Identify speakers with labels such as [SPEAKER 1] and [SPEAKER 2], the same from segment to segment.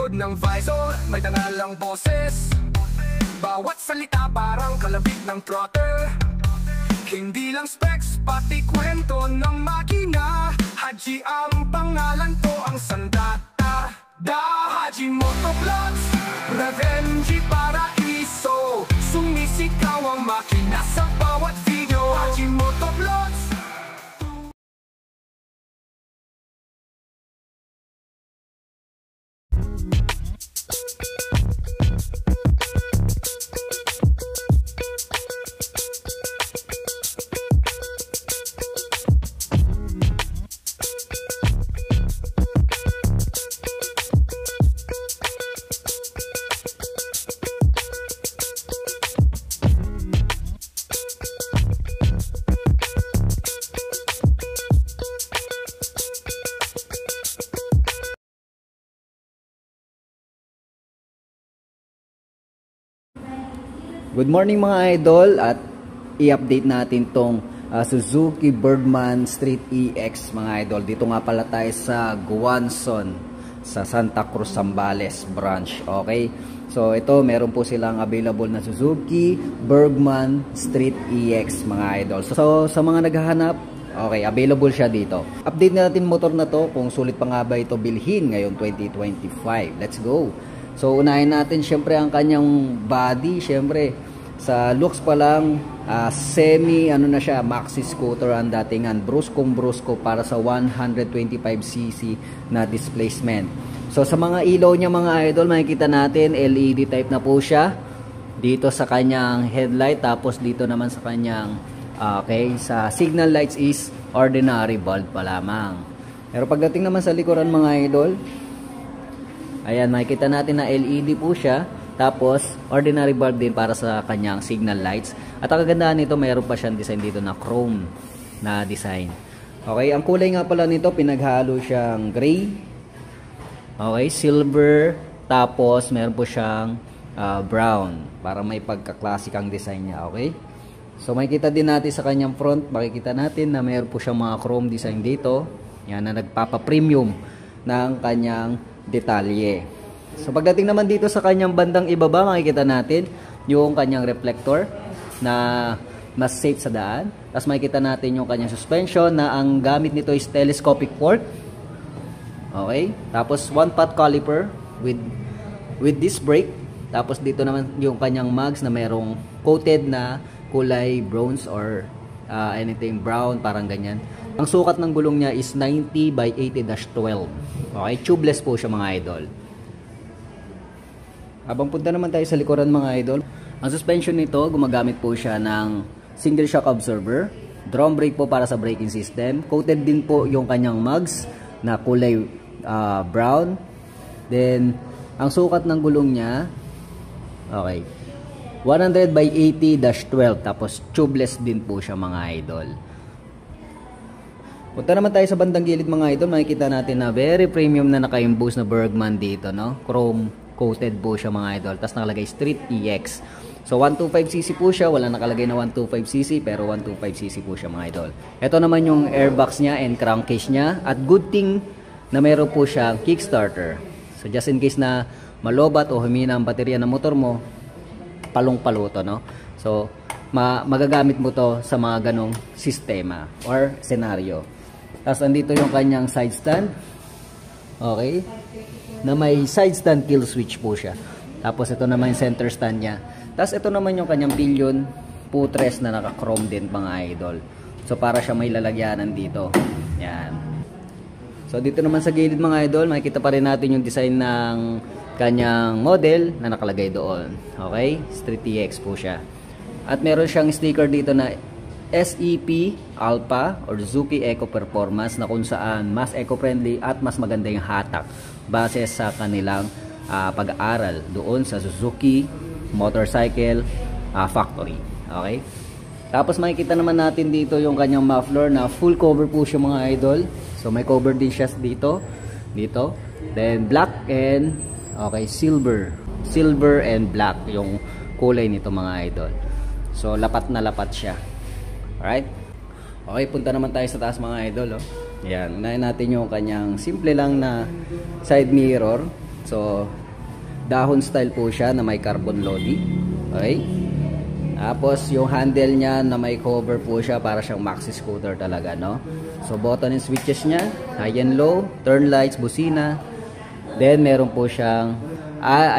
[SPEAKER 1] likod ng visor, may tanalang boses. Bawat salita parang kalabit ng throttle. Hindi lang specs, pati kwento ng makina. Haji ang pangalan to, ang sandata. Da Haji Motovlogs, Revenge Paraiso. Sumisikaw ang makina sa bawat video. Haji Motovlogs.
[SPEAKER 2] Good morning mga idol, at i-update natin tong Suzuki Birdman Street EX mga idol. Dito nga pala tayo sa Guanzon sa Santa Cruz, Zambales branch. Okay, so ito meron po silang available na Suzuki Birdman Street EX mga idol. So sa mga naghahanap, okay, available siya dito. Update natin motor na to kung sulit pa nga ba ito bilhin ngayon 2025. Let's go. So unahin natin syempre ang kanyang body. Syempre sa looks pa lang, semi ano na siya, maxi scooter ang datingan, bruskong-brusko para sa 125cc na displacement. So sa mga ilaw niya mga idol, makikita natin LED type na po siya dito sa kanyang headlight, tapos dito naman sa kanyang okay, sa signal lights is ordinary bulb pa lamang. Pero pagdating naman sa likuran mga idol, ayan, makikita natin na LED po siya. Tapos, ordinary bulb din para sa kanyang signal lights. At ang kagandahan nito, mayroon pa siyang design dito na chrome na design. Okay, ang kulay nga pala nito, pinaghalo siyang gray. Okay, silver. Tapos, meron po siyang brown. Para may pagka-classic ang design niya. Okay. So, makikita din natin sa kanyang front. Makikita natin na mayroon po siyang mga chrome design dito. Yan na nagpapa-premium ng kanyang detalye. So pagdating naman dito sa kanyang bandang ibaba, makikita natin yung kanyang reflector na mas safe sa daan. Tapos makikita natin yung kanyang suspension na ang gamit nito is telescopic fork. Okay? Tapos one pot caliper with disc brake. Tapos dito naman yung kanyang mags na mayroong coated na kulay bronze or anything brown, parang ganyan. Ang sukat ng gulong niya is 90 by 80-12. Okay? Tubeless po siya mga idol. Habang punta naman tayo sa likuran mga idol, ang suspension nito, gumagamit po siya ng single shock absorber, drum brake po para sa braking system, coated din po yung kanyang mugs na kulay brown. Then ang sukat ng gulong niya, okay, 100 by 80-12, tapos tubeless din po siya mga idol. Punta naman tayo sa bandang gilid mga idol, makikita natin na very premium na naka-imbose na Bergman dito, no? Chrome coated po siya mga idol. Tapos nakalagay Street EX. So 125cc po siya, wala nakalagay na 125cc pero 125cc po siya mga idol. Ito naman yung airbox niya and crankcase niya, at good thing na meron po siyang kickstarter. So just in case na malobat o humina ang baterya ng motor mo, palong-palo to, no? So magagamit mo to sa mga ganong sistema or scenario. Tapos andito yung kanyang side stand. Okay, na may side stand kill switch po siya. Tapos ito naman yung center stand niya. Tapos ito naman yung kanyang pillion footrest na naka-chrome din mga idol. So para siya may lalagyanan dito. Yan. So dito naman sa gilid mga idol, makikita pa rin natin yung design ng kanyang model na nakalagay doon. Okay? Street EX po siya. At meron siyang sticker dito na SEP Alpha or Suzuki Eco Performance, na kung saan mas eco-friendly at mas maganda yung hatak base sa kanilang pag-aaral doon sa Suzuki Motorcycle Factory. Okay? Tapos makikita naman natin dito yung kanyang muffler na full cover po siya mga idol. So may cover din siya dito. Then black and okay, silver and black yung kulay nito mga idol. So lapat na lapat siya. Alright? Okay, punta naman tayo sa taas mga idol. Oh. Yan, unahin natin yung kanyang simple lang na side mirror. So, dahon style po siya na may carbon lodi. Okay? Tapos, yung handle niya na may cover po siya para siyang maxi scooter talaga, no? So, button and switches niya, high and low, turn lights, busina. Then, meron po siyang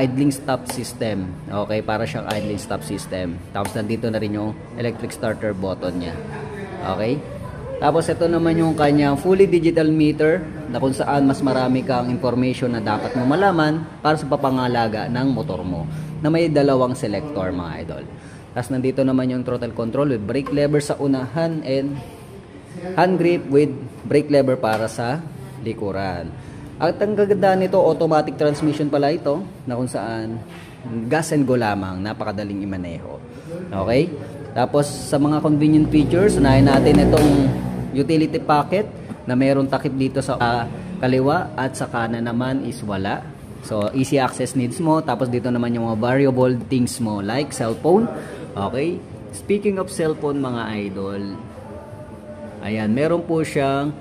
[SPEAKER 2] idling stop system. Okay, para siyang idling stop system. Tapos, nandito na rin yung electric starter button niya. Okay? Tapos, ito naman yung kanyang fully digital meter na kung saan mas marami kang information na dapat mo malaman para sa papangalaga ng motor mo na may dalawang selector, mga idol. Tapos nandito naman yung throttle control with brake lever sa unahan and hand grip with brake lever para sa likuran. At ang kagandaan nito, automatic transmission pala ito na kung saan gas and go lamang, napakadaling imaneho. Okay? Tapos sa mga convenient features, unahin natin itong utility pocket na mayroong takip dito sa kaliwa at sa kanan naman is wala. So easy access needs mo. Tapos dito naman yung mga variable things mo like cellphone. Okay, speaking of cellphone, mga idol, ayan, meron po siyang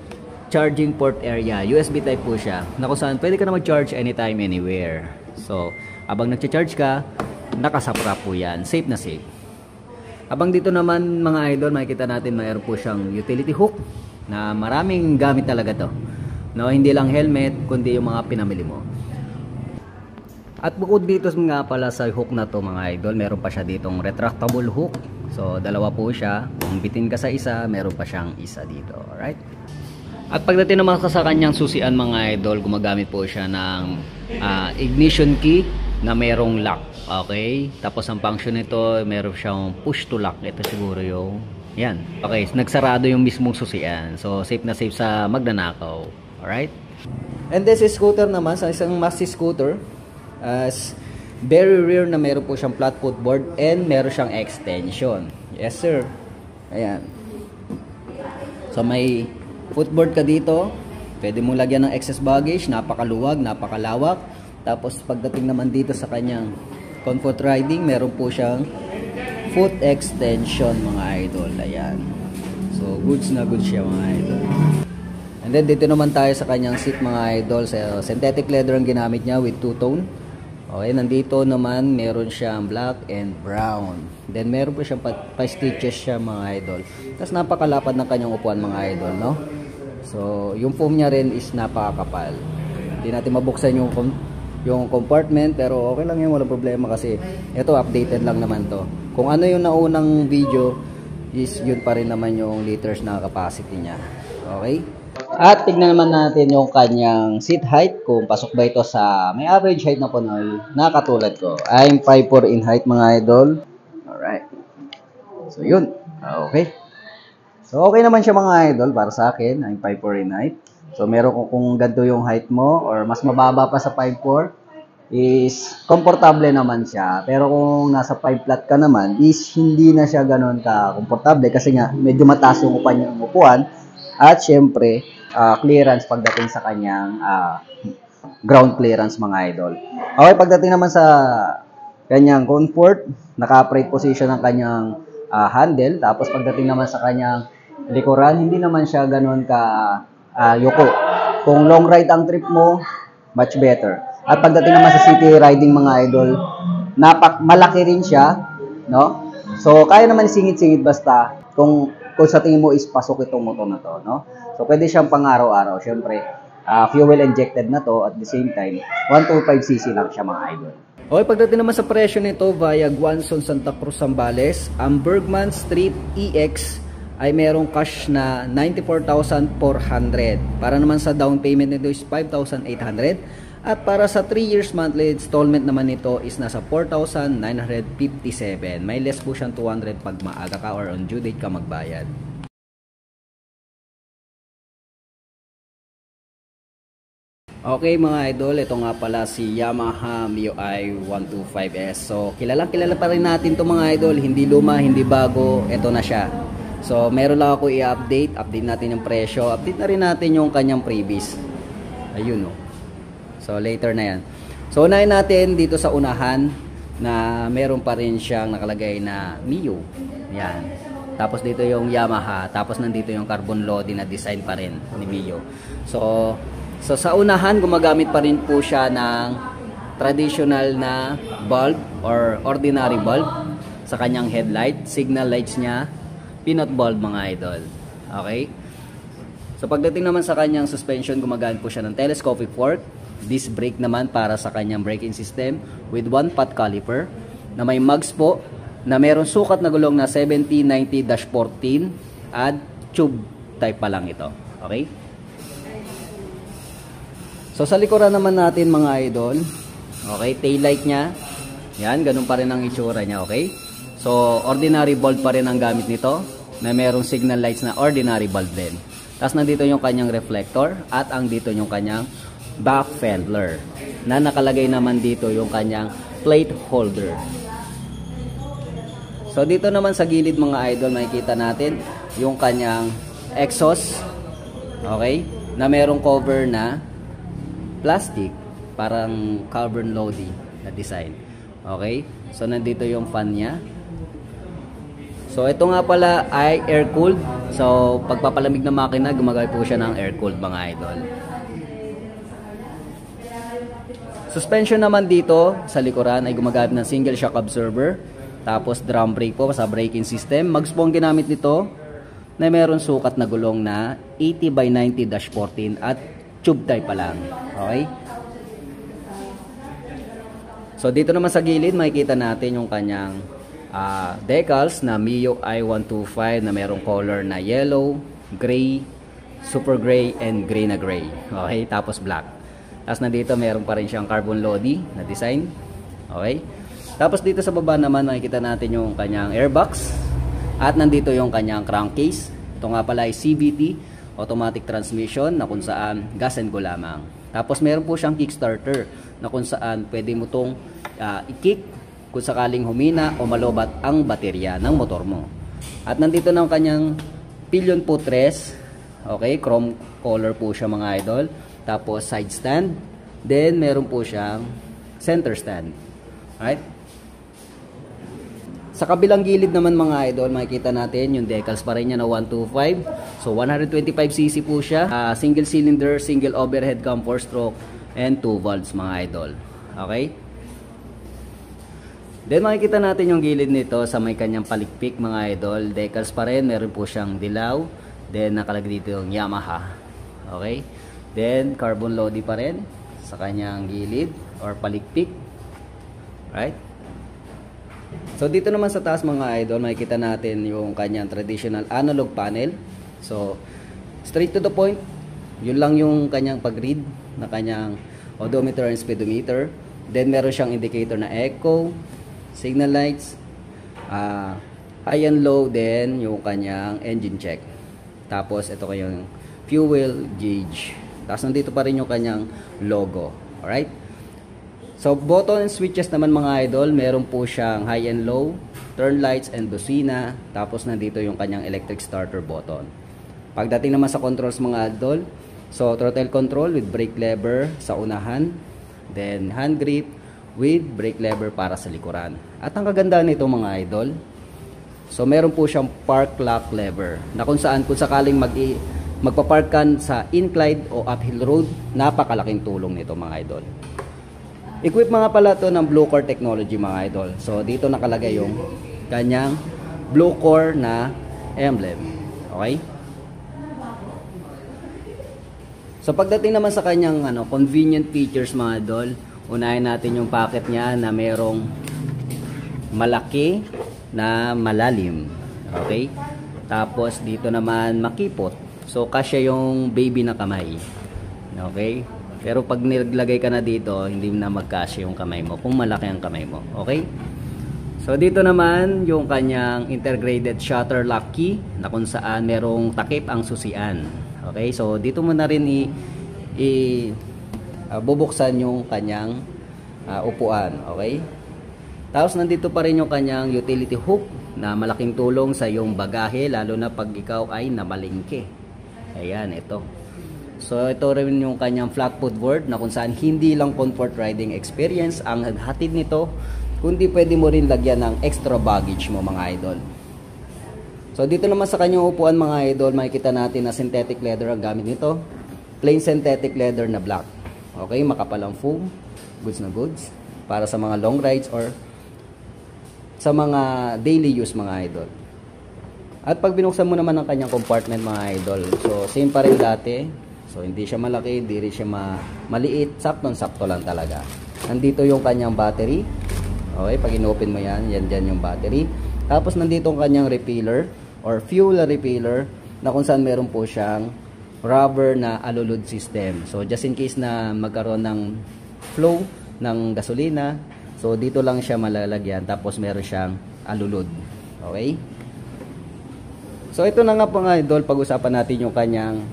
[SPEAKER 2] charging port area, USB type po siya, na kung saan pwede ka na mag-charge anytime, anywhere. So, abang nag-charge ka, nakasapra po yan, safe na safe. Abang dito naman, mga idol, makikita natin mayroon po siyang utility hook, na maraming gamit talaga to. No, hindi lang helmet, kundi yung mga pinamili mo. At bukod dito nga pala sa hook na to, mga idol, meron pa siya ditong retractable hook. So, dalawa po siya. Kung bitin ka sa isa, meron pa siyang isa dito. Alright? At pagdating naman sa kanyang susian, mga idol, gumagamit po siya ng ignition key na merong lock. Okay? Tapos ang function nito, meron siyang push to lock. Ito siguro yung, yan. Okay, nagsarado yung mismong susian. So, safe na safe sa magnanakaw. Alright? And this is scooter naman, sa isang maxi scooter. As very rare na meron po siyang flat footboard and meron siyang extension. Yes sir. Ayan. So may footboard ka dito. Pwede mo lagyan ng excess baggage. Napakaluwag, napakalawak. Tapos pagdating naman dito sa kanyang comfort riding, meron po siyang foot extension, mga idol. Ayan. So goods na goods siya, mga idol. And then dito naman tayo sa kanyang seat, mga idol. So, synthetic leather ang ginamit niya with two-tone. Okay, nandito naman meron siyang black and brown. Then meron po siyang pa-stitches siya, mga idol. Tapos napakalapad ng kanyang upuan, mga idol, no? So, yung foam niya rin is napakakapal. Hindi natin mabuksan yung compartment, pero okay lang yun, walang problema kasi ito updated lang naman to. Kung ano yung naunang video is yun pa rin naman yung liters na capacity niya. Okay? At tignan naman natin yung kanyang seat height, kung pasok ba ito sa may average height na Pinoy na katulad ko. I'm 5'4" in height, mga idol. Alright. So yun. Okay. So okay naman siya, mga idol, para sa akin. I'm 5'4" in height. So meron kung ganito yung height mo or mas mababa pa sa 5'4", is komportable naman siya. Pero kung nasa 5 flat ka naman, is hindi na siya ganoon ka komportable kasi nga medyo mataas yung upuan. At syempre, clearance pagdating sa kanyang ground clearance, mga idol. Okay, pagdating naman sa kanyang comfort, naka-upright position ang kanyang handle. Tapos pagdating naman sa kanyang likuran, hindi naman siya ganoon ka yuko. Kung long ride ang trip mo, much better. At pagdating naman sa city riding, mga idol, malaki rin siya, no? So, kaya naman singit-singit basta kung sa tingin mo is pasok itong motor na to, no? So, pwede siyang pang-araw-araw. Siyempre, fuel injected na to at the same time, 125cc lang siya, mga idol. Okay, pagdating naman sa presyo nito via Guanzon, Santa Cruz, Zambales, ang Bergman Street EX ay merong cash na 94,400. Para naman sa down payment nito is 5,800. At para sa 3 years monthly installment naman nito is nasa 4,957. May less po siyang 200 pag maaga ka or on due date ka magbayad. Okay, mga idol, ito nga pala si Yamaha MIUI 125S. So kilala pa rin natin to, mga idol. Hindi luma, hindi bago, ito na siya. So meron lang ako i-update natin yung presyo, update na rin natin yung kanyang previous. Ayun, oh. So later na yan. So unahin natin dito sa unahan na meron pa rin siyang nakalagay na Mio. Yan. Tapos dito yung Yamaha. Tapos nandito yung carbon lodi na design pa rin ni Mio. So sa unahan gumagamit pa rin po siya ng traditional na bulb or ordinary bulb sa kanyang headlight. Signal lights niya, pinot bulb mga idol. Okay? So pagdating naman sa kanyang suspension, gumagamit po siya ng telescopic fork. Disc brake naman para sa kanyang braking system with 1-pot caliper na may mags po na mayroong sukat na gulong na 7090-14 at tube type pa lang ito. Okay? So sa likuran naman natin mga idol, okay, tail light niya. Yan, ganun pa rin ang itsura niya, okay? So ordinary bulb pa rin ang gamit nito na mayroong signal lights na ordinary bulb din. Tapos nandito yung kanyang reflector at ang dito yung kanyang back fendler na nakalagay naman dito yung kanyang plate holder. So dito naman sa gilid mga idol, makikita natin yung kanyang exhaust, okay, na merong cover na plastic, parang carbon loading na design. Okay, so nandito yung fan niya. So ito nga pala ay air cooled. So pagpapalamig ng makina, gumagamit po siya ng air cooled mga idol. Suspension naman dito sa likuran ay gumagamit ng single shock absorber. Tapos drum brake po sa braking system. Mags po ang ginamit nito na meron sukat na gulong na 80/90-14 at tube type pa lang. Okay? So dito naman sa gilid makikita natin yung kanyang decals na Mio I-125 na merong color na yellow, gray, super gray, and gray na gray. Okay? Tapos black. Tapos nandito meron pa rin siyang carbon lodi na design. Okay? Tapos dito sa baba naman makikita natin yung kanyang airbox. At nandito yung kanyang crankcase. Ito nga pala ay CVT, automatic transmission, na kung saan gas and go lamang. Tapos meron po siyang kickstarter na kung saan pwede mo itong i-kick kung sakaling humina o malobat ang baterya ng motor mo. At nandito na ang kanyang pillion footrest. Okay, chrome color po siya mga idol. Tapos side stand. Then meron po siyang center stand. Alright? Sa kabilang gilid naman mga idol, makikita natin yung decals pa rin niya na 125. So 125cc po siya. Single cylinder, single overhead cam 4-stroke, and 2 valves mga idol. Okay? Then makikita natin yung gilid nito sa may kanyang palikpik mga idol. Decals pa rin, meron po siyang dilaw. Then nakalagay dito yung Yamaha. Okay? Then carbon lodi pa rin sa kanyang gilid or palikpik. Right? So dito naman sa taas mga idol, makikita natin yung kanyang traditional analog panel. So straight to the point, yun lang yung kanyang pag-read na kanyang odometer and speedometer. Then meron siyang indicator na echo, signal lights, high and low, then yung kanyang engine check. Tapos ito kayong fuel gauge. Tapos nandito pa rin yung kanyang logo. Alright? So button and switches naman mga idol, meron po siyang high and low, turn lights and busina. Tapos nandito yung kanyang electric starter button. Pagdating naman sa controls mga idol, so throttle control with brake lever sa unahan, then hand grip with brake lever para sa likuran. At ang kagandahan nito mga idol, so meron po siyang park lock lever na kung saan kung sakaling magpapark ka sa incline o uphill road, napakalaking tulong nito mga idol. Equip mga pala to ng Blue Core technology mga idol. So dito nakalagay yung kanyang Blue Core na emblem. Okay? So pagdating naman sa kanyang convenient features mga idol, unahin natin yung packet niya na merong malaki na malalim. Okay? Tapos dito naman makipot. So kasya yung baby na kamay. Okay? Pero pag nilagay ka na dito, hindi na magkasya yung kamay mo kung malaki ang kamay mo. Okay? So dito naman yung kanyang integrated shutter lock key na kung saan merong takip ang susian. Okay? So dito mo na rin bubuksan yung kanyang upuan. Okay? Tapos nandito pa rin yung kanyang utility hook na malaking tulong sa iyong bagahe lalo na pag ikaw ay namalingke. Ayan, ito. So ito rin yung kanyang flat footboard na kung saan hindi lang comfort riding experience ang hatid nito, kundi pwede mo rin lagyan ng extra baggage mo mga idol. So dito naman sa kanyang upuan mga idol, makikita natin na synthetic leather ang gamit nito. Plain synthetic leather na black. Okay, makapal ang foam. Goods na goods. Para sa mga long rides or sa mga daily use mga idol. At pag binuksan mo naman ang kanyang compartment mga idol, so same pa rin dati. So hindi siya malaki, hindi rin siya maliit, saktong-sakto lang talaga. Nandito yung kanyang battery. Okay, pag inopen mo yan, yan dyan yung battery. Tapos nandito ang kanyang refiller or fuel refiller na kung saan meron po siyang rubber na alulod system. So just in case na magkaroon ng flow ng gasolina, so dito lang siya malalagyan, tapos meron siyang alulod. Okay? So ito na nga po nga idol, pag-usapan natin yung kanyang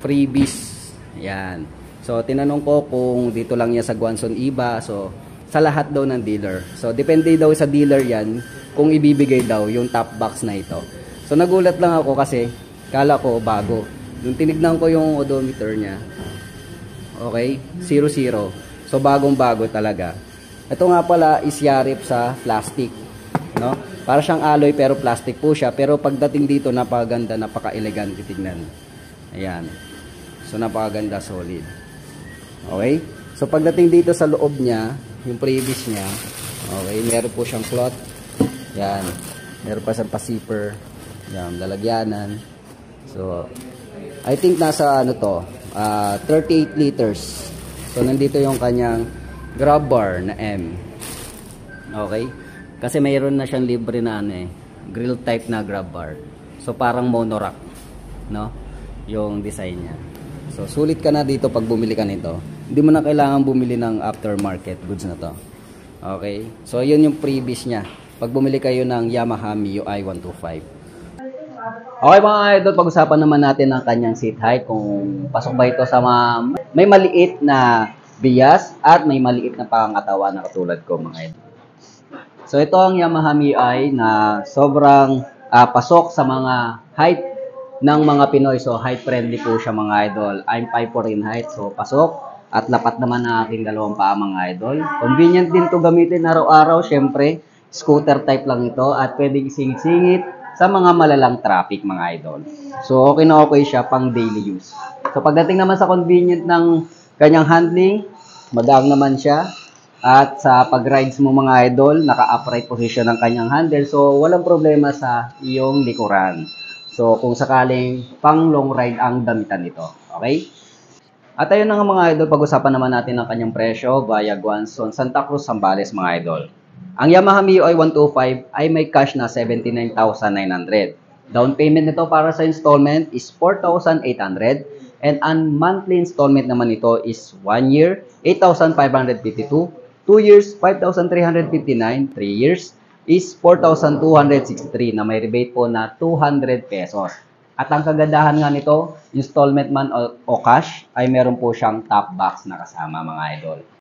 [SPEAKER 2] freebies. Yan. So tinanong ko kung dito lang niya sa Guanzon IBA, so sa lahat daw ng dealer. So depende daw sa dealer yan kung ibibigay daw yung top box na ito. So nagulat lang ako kasi kala ko bago. Nung tinignan ko yung odometer niya, okay, 00. So bagong-bago talaga. Ito nga pala is yarip sa plastic, no? Para siyang alloy pero plastic po siya, pero pagdating dito napakaganda, napaka-elegant tingnan. Ayan. So napakaganda, solid. Okay? So pagdating dito sa loob niya, yung previous niya, okay, meron po siyang cloth. Yan. Meron pa siyang pa-zipper. Yan, lalagyanan. So I think nasa ano to, 38 liters. So nandito yung kanyang grab bar na M. Okay? Kasi mayroon na siyang libre na ano grill type na grab bar. So parang monorack, no? Yung design niya. So sulit ka na dito pag bumili ka nito. Hindi mo na kailangan bumili ng aftermarket goods na to. Okay? So yun yung previous niya. Pag bumili kayo ng Yamaha MIUI 125. Okay mga idol, pag-usapan naman natin ang kanyang seat height, kung pasok ba ito sa may maliit na bias at may maliit na pangangatawan na katulad ko mga idol. So ito ang Yamaha MIUI na sobrang pasok sa mga height ng mga Pinoy. So height friendly po siya mga idol. I'm 5'4" in height, so pasok at lapat naman ang aking dalawang paa mga idol. Convenient din to gamitin araw-araw, syempre scooter type lang ito at pwedeng singit-singit sa mga malalang traffic mga idol. So okay na okay siya pang daily use. So pagdating naman sa convenient ng kanyang handling, madaang naman siya. At sa pag-rides mo mga idol, naka-upright position ang kanyang handle. So walang problema sa iyong likuran. So kung sakaling pang long ride ang damitan nito. Okay? At ayun na nga mga idol, pag-usapan naman natin ang kanyang presyo via Guanzon, Santa Cruz, Zambales mga idol. Ang Yamaha MIUI 125 ay may cash na 79,900. Down payment nito para sa installment is 4,800 and ang monthly installment naman nito is 1 year, 8,552, 2 years, 5,359, 3 years is 4,263 na may rebate po na 200 pesos. At ang kagandahan nga nito, installment man o cash, ay meron po siyang top box na kasama mga idol.